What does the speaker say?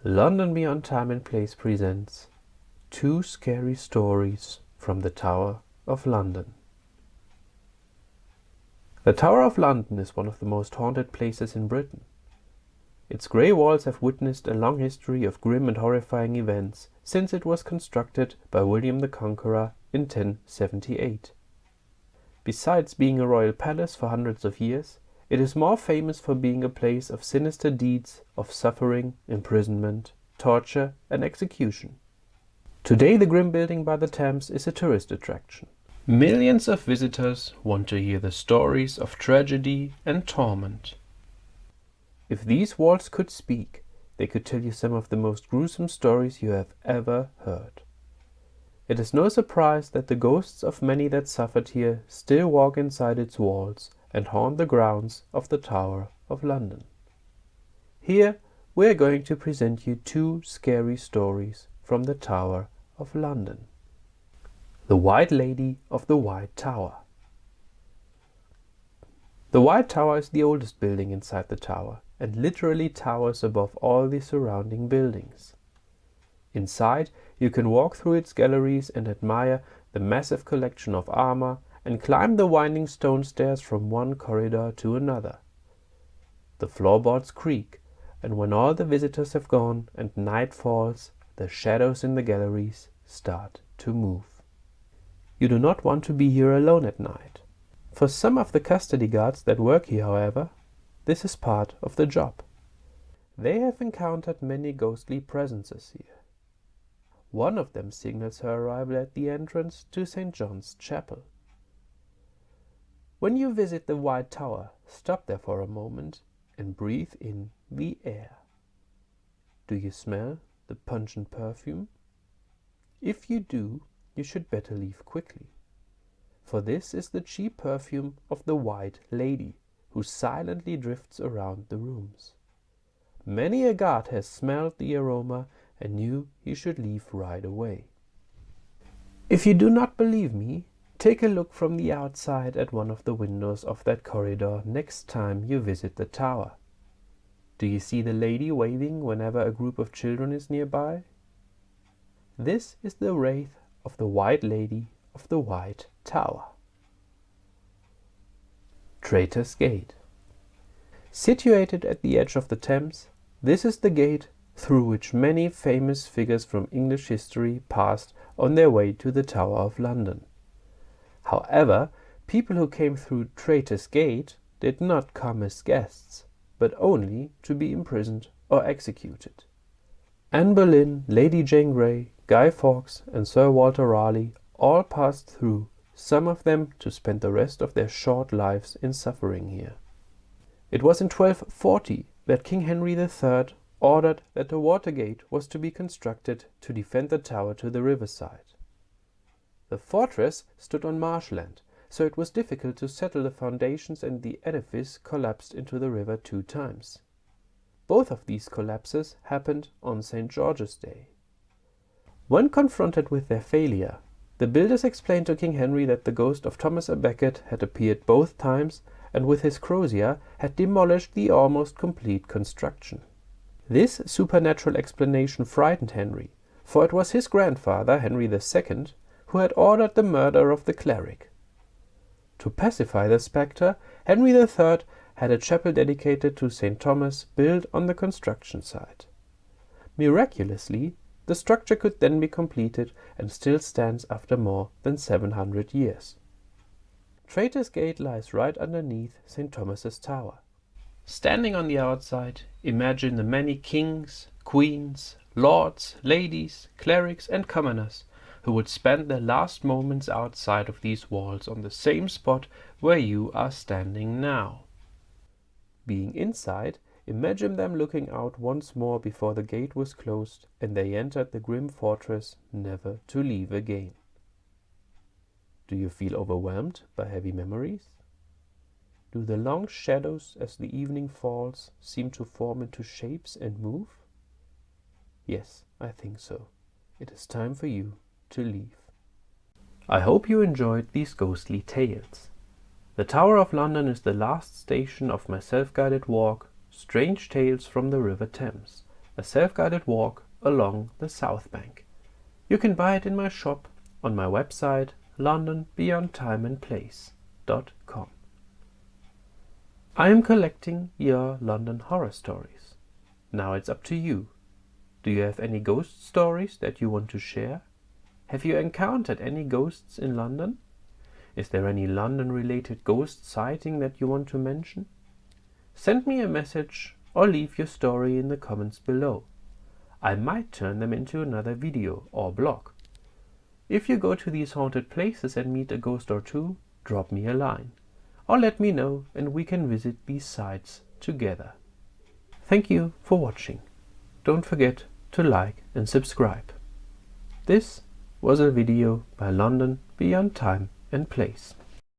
London Beyond Time and Place presents Two Scary Stories from the Tower of London. The Tower of London is one of the most haunted places in Britain. Its grey walls have witnessed a long history of grim and horrifying events since it was constructed by William the Conqueror in 1078. Besides being a royal palace for hundreds of years, it is more famous for being a place of sinister deeds of suffering, imprisonment, torture and execution. Today the grim building by the Thames is a tourist attraction. Millions of visitors want to hear the stories of tragedy and torment. If these walls could speak, they could tell you some of the most gruesome stories you have ever heard. It is no surprise that the ghosts of many that suffered here still walk inside its walls and haunt the grounds of the Tower of London. Here we are going to present you two scary stories from the Tower of London. The White Lady of the White Tower. The White Tower is the oldest building inside the tower and literally towers above all the surrounding buildings. Inside you can walk through its galleries and admire the massive collection of armor and climb the winding stone stairs from one corridor to another. The floorboards creak, and when all the visitors have gone and night falls, the shadows in the galleries start to move. You do not want to be here alone at night. For some of the custody guards that work here, however, this is part of the job. They have encountered many ghostly presences here. One of them signals her arrival at the entrance to St. John's Chapel. When you visit the White Tower, stop there for a moment and breathe in the air. Do you smell the pungent perfume? If you do, you should better leave quickly, for this is the cheap perfume of the White Lady, who silently drifts around the rooms. Many a guard has smelled the aroma and knew he should leave right away. If you do not believe me, take a look from the outside at one of the windows of that corridor next time you visit the tower. Do you see the lady waving whenever a group of children is nearby? This is the wraith of the White Lady of the White Tower. Traitor's Gate. Situated at the edge of the Thames, this is the gate through which many famous figures from English history passed on their way to the Tower of London. However, people who came through Traitor's Gate did not come as guests, but only to be imprisoned or executed. Anne Boleyn, Lady Jane Grey, Guy Fawkes and Sir Walter Raleigh all passed through, some of them to spend the rest of their short lives in suffering here. It was in 1240 that King Henry III ordered that the Watergate was to be constructed to defend the tower to the riverside. The fortress stood on marshland, so it was difficult to settle the foundations, and the edifice collapsed into the river 2 times. Both of these collapses happened on St. George's Day. When confronted with their failure, the builders explained to King Henry that the ghost of Thomas à Becket had appeared both times and with his crozier had demolished the almost complete construction. This supernatural explanation frightened Henry, for it was his grandfather, Henry II, who had ordered the murder of the cleric. To pacify the spectre, Henry III had a chapel dedicated to St. Thomas built on the construction site. Miraculously, the structure could then be completed and still stands after more than 700 years. Traitor's Gate lies right underneath St. Thomas's Tower. Standing on the outside, imagine the many kings, queens, lords, ladies, clerics and commoners who would spend their last moments outside of these walls on the same spot where you are standing now. Being inside, imagine them looking out once more before the gate was closed and they entered the grim fortress, never to leave again. Do you feel overwhelmed by heavy memories? Do the long shadows as the evening falls seem to form into shapes and move? Yes, I think so. It is time for you to leave. I hope you enjoyed these ghostly tales. The Tower of London is the last station of my self-guided walk, Strange Tales from the River Thames, a self-guided walk along the Southbank. You can buy it in my shop on my website londonbeyondtimeandplace.com. I am collecting your London horror stories. Now it's up to you. Do you have any ghost stories that you want to share? Have you encountered any ghosts in London? Is there any London-related ghost sighting that you want to mention? Send me a message or leave your story in the comments below. I might turn them into another video or blog. If you go to these haunted places and meet a ghost or two, drop me a line, or let me know and we can visit these sites together. Thank you for watching. Don't forget to like and subscribe. This was a video by London Beyond Time and Place.